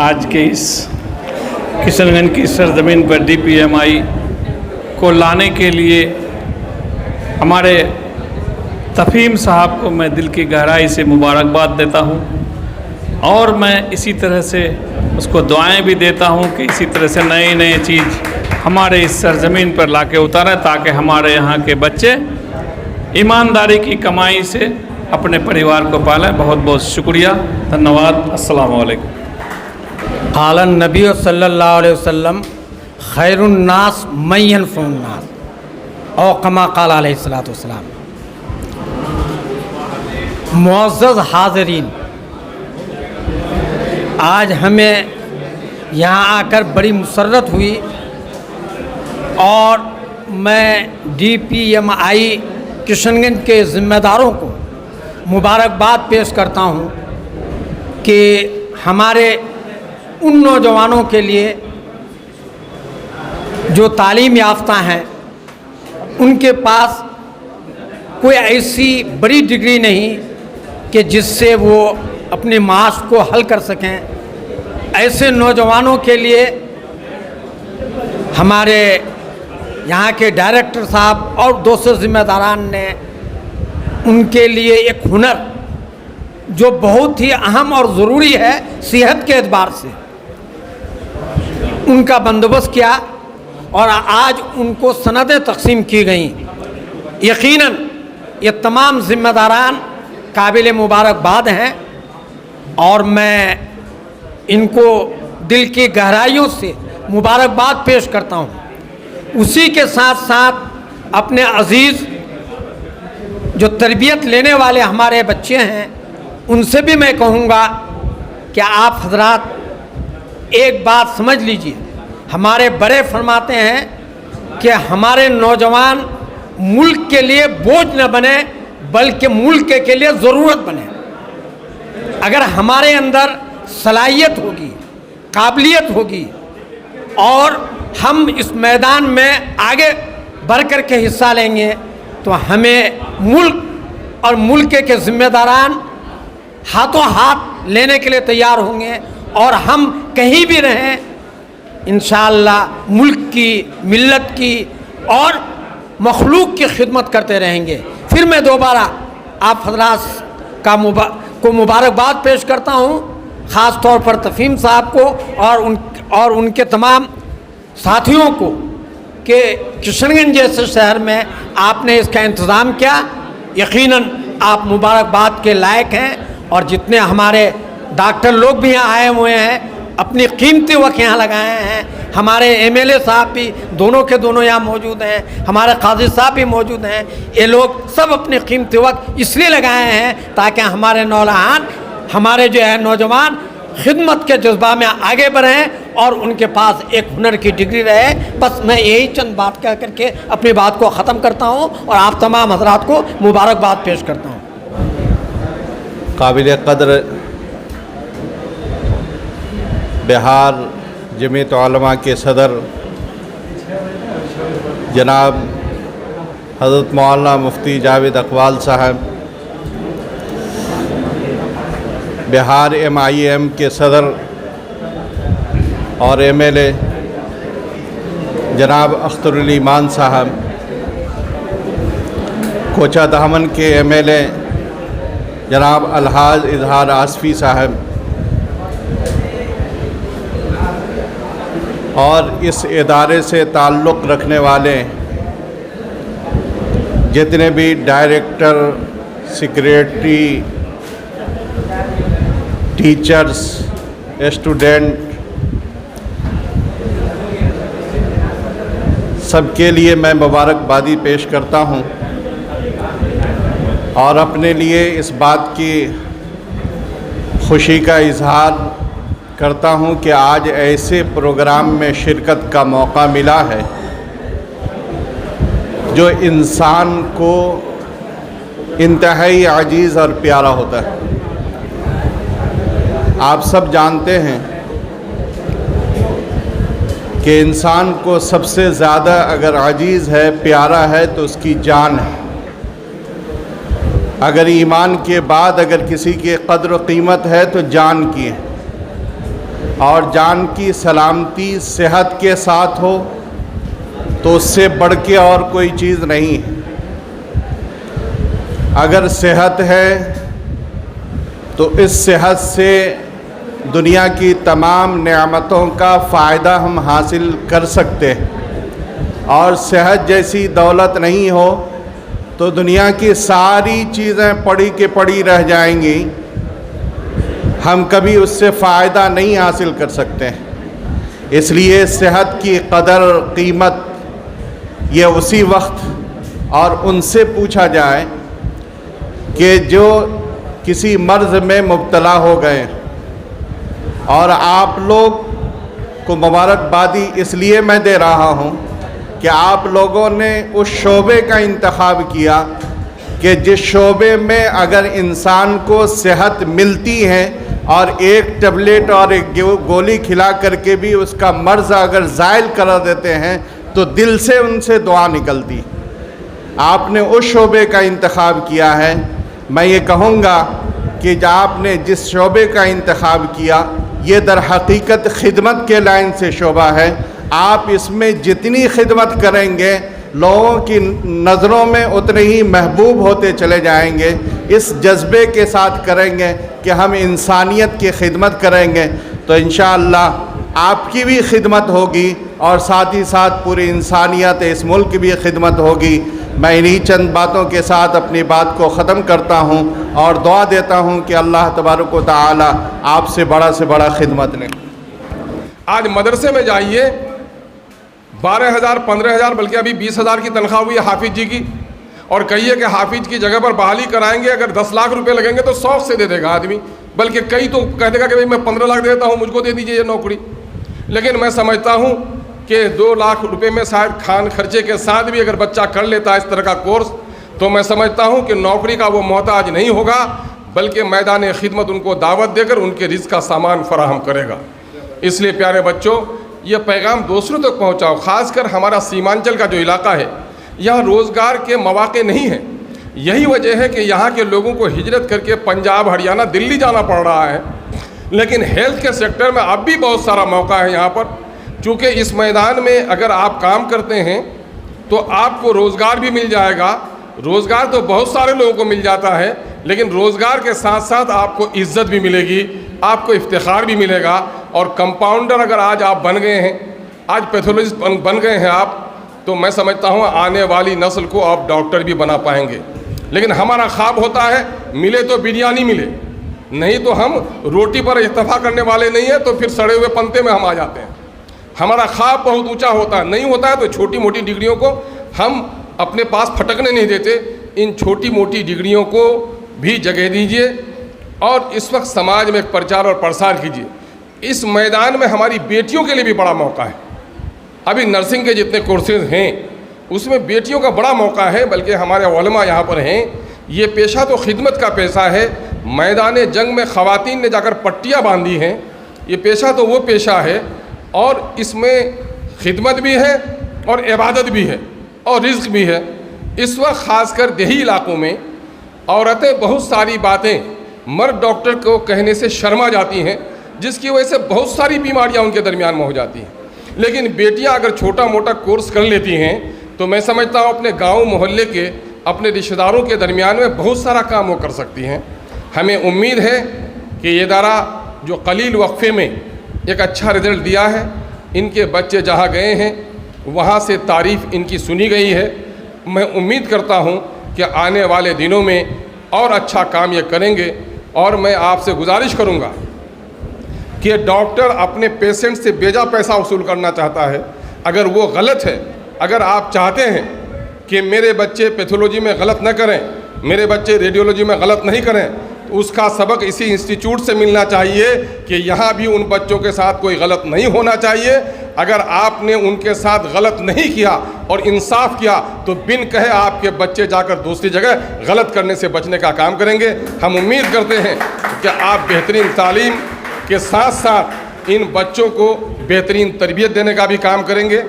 آج کے اس کشن گنج کی سرزمین پر DPMI کو لانے کے لیے ہمارے تفہیم صاحب کو میں دل کی گہرائی سے مبارکباد دیتا ہوں، اور میں اسی طرح سے اس کو دعائیں بھی دیتا ہوں کہ اسی طرح سے نئی چیز ہمارے اس سرزمین پر لا کے اتاریں تاکہ ہمارے یہاں کے بچے ایمانداری کی کمائی سے اپنے پریوار کو پالیں۔ بہت بہت شکریہ، دھنیواد، السلام علیکم۔ قال النبی صلی اللہ علیہ وسلم خیر الناس من ينفع الناس، او کما قال علیہ الصلوۃ والسلام۔ معزز حاضرین، آج ہمیں یہاں آ کر بڑی مسرت ہوئی، اور میں DPMI کشن گنج کے ذمہ داروں کو مبارکباد پیش کرتا ہوں کہ ہمارے ان نوجوانوں کے لیے جو تعلیم یافتہ ہیں، ان کے پاس کوئی ایسی بڑی ڈگری نہیں کہ جس سے وہ اپنے معاش کو حل کر سکیں۔ ایسے نوجوانوں کے لیے ہمارے یہاں کے ڈائریکٹر صاحب اور دوسرے ذمہ داران نے ان کے لیے ایک ہنر جو بہت ہی اہم اور ضروری ہے صحت کے اعتبار سے، ان کا بندوبست کیا، اور آج ان کو سندیں تقسیم کی گئیں۔ یقیناً یہ تمام ذمہ داران قابل مبارکباد ہیں، اور میں ان کو دل کی گہرائیوں سے مبارکباد پیش کرتا ہوں۔ اسی کے ساتھ ساتھ اپنے عزیز جو تربیت لینے والے ہمارے بچے ہیں، ان سے بھی میں کہوں گا کہ آپ حضرات ایک بات سمجھ لیجئے، ہمارے بڑے فرماتے ہیں کہ ہمارے نوجوان ملک کے لیے بوجھ نہ بنے بلکہ ملک کے لیے ضرورت بنے۔ اگر ہمارے اندر صلاحیت ہوگی، قابلیت ہوگی، اور ہم اس میدان میں آگے بڑھ کر کے حصہ لیں گے، تو ہمیں ملک اور ملک کے ذمہ داران ہاتھوں ہاتھ لینے کے لیے تیار ہوں گے، اور ہم کہیں بھی رہیں انشاءاللہ ملک کی، ملت کی اور مخلوق کی خدمت کرتے رہیں گے۔ پھر میں دوبارہ آپ حضرات کو مبارکباد پیش کرتا ہوں، خاص طور پر تفہیم صاحب کو اور ان کے تمام ساتھیوں کو، کہ کشن گنج جیسے شہر میں آپ نے اس کا انتظام کیا۔ یقیناً آپ مبارکباد کے لائق ہیں، اور جتنے ہمارے ڈاکٹر لوگ بھی یہاں آئے ہوئے ہیں، اپنی قیمتی وقت یہاں لگائے ہیں، ہمارے MLA صاحب بھی دونوں کے دونوں یہاں موجود ہیں، ہمارے قاضی صاحب بھی موجود ہیں، یہ لوگ سب اپنی قیمتی وقت اس لیے لگائے ہیں تاکہ ہمارے نوجوان، ہمارے جو ہے نوجوان خدمت کے جذبہ میں آگے بڑھیں اور ان کے پاس ایک ہنر کی ڈگری رہے۔ بس میں یہی چند بات کہہ کر کے اپنی بات کو ختم کرتا ہوں، اور آپ تمام حضرات کو مبارکباد پیش کرتا ہوں۔ قابل قدر بہار جمعیت علماء کے صدر جناب حضرت مولانا مفتی جاوید اقبال صاحب، بہار MIM کے صدر اور MLA جناب اختر الایمان صاحب، کوچہ دامن کے MLA جناب الحاج اظہار آصفی صاحب، اور اس ادارے سے تعلق رکھنے والے جتنے بھی ڈائریکٹر، سیکریٹری، ٹیچرز، اسٹوڈنٹ، سب کے لیے میں مبارکبادی پیش کرتا ہوں، اور اپنے لیے اس بات کی خوشی کا اظہار کرتا ہوں کہ آج ایسے پروگرام میں شرکت کا موقع ملا ہے جو انسان کو انتہائی عزیز اور پیارا ہوتا ہے۔ آپ سب جانتے ہیں کہ انسان کو سب سے زیادہ اگر عزیز ہے، پیارا ہے، تو اس کی جان ہے۔ اگر ایمان کے بعد اگر کسی کی قدر و قیمت ہے تو جان کی ہے، اور جان کی سلامتی صحت کے ساتھ ہو تو اس سے بڑھ کے اور کوئی چیز نہیں ہے۔ اگر صحت ہے تو اس صحت سے دنیا کی تمام نعمتوں کا فائدہ ہم حاصل کر سکتے ہیں، اور صحت جیسی دولت نہیں ہو تو دنیا کی ساری چیزیں پڑی کے پڑی رہ جائیں گی، ہم کبھی اس سے فائدہ نہیں حاصل کر سکتے ہیں۔ اس لیے صحت کی قدر قیمت یہ اسی وقت اور ان سے پوچھا جائے کہ جو کسی مرض میں مبتلا ہو گئے، اور آپ لوگ کو مبارکبادی اس لیے میں دے رہا ہوں کہ آپ لوگوں نے اس شعبے کا انتخاب کیا کہ جس شعبے میں اگر انسان کو صحت ملتی ہے اور ایک ٹیبلٹ اور ایک گولی کھلا کر کے بھی اس کا مرض اگر زائل کرا دیتے ہیں تو دل سے ان سے دعا نکلتی۔ آپ نے اس شعبے کا انتخاب کیا ہے۔ میں یہ کہوں گا کہ آپ نے جس شعبے کا انتخاب کیا یہ در حقیقت خدمت کے لائن سے شعبہ ہے۔ آپ اس میں جتنی خدمت کریں گے لوگوں کی نظروں میں اتنے ہی محبوب ہوتے چلے جائیں گے۔ اس جذبے کے ساتھ کریں گے کہ ہم انسانیت کی خدمت کریں گے تو انشاءاللہ آپ کی بھی خدمت ہوگی اور ساتھ ہی ساتھ پوری انسانیت اس ملک کی بھی خدمت ہوگی۔ میں انہی چند باتوں کے ساتھ اپنی بات کو ختم کرتا ہوں اور دعا دیتا ہوں کہ اللہ تبارک و تعالی آپ سے بڑا خدمت لیں۔ آج مدرسے میں جائیے 12,000 15,000 بلکہ ابھی 20,000 کی تنخواہ ہوئی ہے حافظ جی کی، اور کہیے کہ حافظ کی جگہ پر بحالی کرائیں گے، اگر 10 لاکھ روپے لگیں گے تو شوق سے دے دے گا آدمی، بلکہ کئی تو کہہ دے گا کہ میں 15 لاکھ دیتا ہوں، مجھ کو دے دیجئے یہ نوکری۔ لیکن میں سمجھتا ہوں کہ 2 لاکھ روپے میں شاید کھان خرچے کے ساتھ بھی اگر بچہ کر لیتا ہے اس طرح کا کورس تو میں سمجھتا ہوں کہ نوکری کا وہ محتاج نہیں ہوگا، بلکہ میدان خدمت ان کو دعوت دے کر ان کے رزق کا سامان فراہم کرے گا۔ اس لیے پیارے بچوں، یہ پیغام دوسروں تک پہنچاؤ۔ خاص کر ہمارا سیمانچل کا جو علاقہ ہے یہاں روزگار کے مواقع نہیں ہیں، یہی وجہ ہے کہ یہاں کے لوگوں کو ہجرت کر کے پنجاب ہریانہ دلی جانا پڑ رہا ہے۔ لیکن ہیلتھ کے سیکٹر میں اب بھی بہت سارا موقع ہے یہاں پر، چونکہ اس میدان میں اگر آپ کام کرتے ہیں تو آپ کو روزگار بھی مل جائے گا۔ روزگار تو بہت سارے لوگوں کو مل جاتا ہے، لیکن روزگار کے ساتھ ساتھ آپ کو عزت بھی ملے گی، آپ کو افتخار بھی ملے گا۔ اور کمپاؤنڈر اگر آج آپ بن گئے ہیں، آج پیتھولوجسٹ بن گئے ہیں آپ، تو میں سمجھتا ہوں آنے والی نسل کو آپ ڈاکٹر بھی بنا پائیں گے۔ لیکن ہمارا خواب ہوتا ہے ملے تو بریانی ملے، نہیں تو ہم روٹی پر اکتفا کرنے والے نہیں ہیں، تو پھر سڑے ہوئے پنتے میں ہم آ جاتے ہیں۔ ہمارا خواب بہت اونچا ہوتا ہے، نہیں ہوتا ہے تو چھوٹی موٹی ڈگریوں کو ہم اپنے پاس پھٹکنے نہیں دیتے۔ ان چھوٹی موٹی ڈگریوں کو بھی جگہ دیجیے اور اس وقت سماج میں ایک پرچار اور پرسار کیجیے۔ اس میدان میں ہماری بیٹیوں کے لیے بھی بڑا موقع ہے۔ ابھی نرسنگ کے جتنے کورسز ہیں اس میں بیٹیوں کا بڑا موقع ہے، بلکہ ہمارے علماء یہاں پر ہیں۔ یہ پیشہ تو خدمت کا پیشہ ہے، میدان جنگ میں خواتین نے جا کر پٹیاں باندھی ہیں، یہ پیشہ تو وہ پیشہ ہے، اور اس میں خدمت بھی ہے اور عبادت بھی ہے اور رزق بھی ہے۔ اس وقت خاص کر دیہی علاقوں میں عورتیں بہت ساری باتیں مرد ڈاکٹر کو کہنے سے شرما جاتی ہیں، جس کی وجہ سے بہت ساری بیماریاں ان کے درمیان میں ہو جاتی ہیں۔ لیکن بیٹیاں اگر چھوٹا موٹا کورس کر لیتی ہیں تو میں سمجھتا ہوں اپنے گاؤں محلے کے اپنے رشتہ داروں کے درمیان میں بہت سارا کام وہ کر سکتی ہیں۔ ہمیں امید ہے کہ یہ ادارہ جو قلیل وقفے میں ایک اچھا رزلٹ دیا ہے، ان کے بچے جہاں گئے ہیں وہاں سے تعریف ان کی سنی گئی ہے۔ میں امید کرتا ہوں کہ آنے والے دنوں میں اور اچھا کام یہ کریں گے، اور میں آپ سے گزارش کروں گا کہ ڈاکٹر اپنے پیشنٹ سے بیجا پیسہ وصول کرنا چاہتا ہے، اگر وہ غلط ہے، اگر آپ چاہتے ہیں کہ میرے بچے پیتھولوجی میں غلط نہ کریں، میرے بچے ریڈیولوجی میں غلط نہیں کریں، تو اس کا سبق اسی انسٹیٹیوٹ سے ملنا چاہیے کہ یہاں بھی ان بچوں کے ساتھ کوئی غلط نہیں ہونا چاہیے۔ اگر آپ نے ان کے ساتھ غلط نہیں کیا اور انصاف کیا تو بن کہے آپ کے بچے جا کر دوسری جگہ غلط کرنے سے بچنے کا کام کریں گے۔ ہم امید کرتے ہیں کہ آپ بہترین تعلیم کے ساتھ ساتھ ان بچوں کو بہترین تربیت دینے کا بھی کام کریں گے۔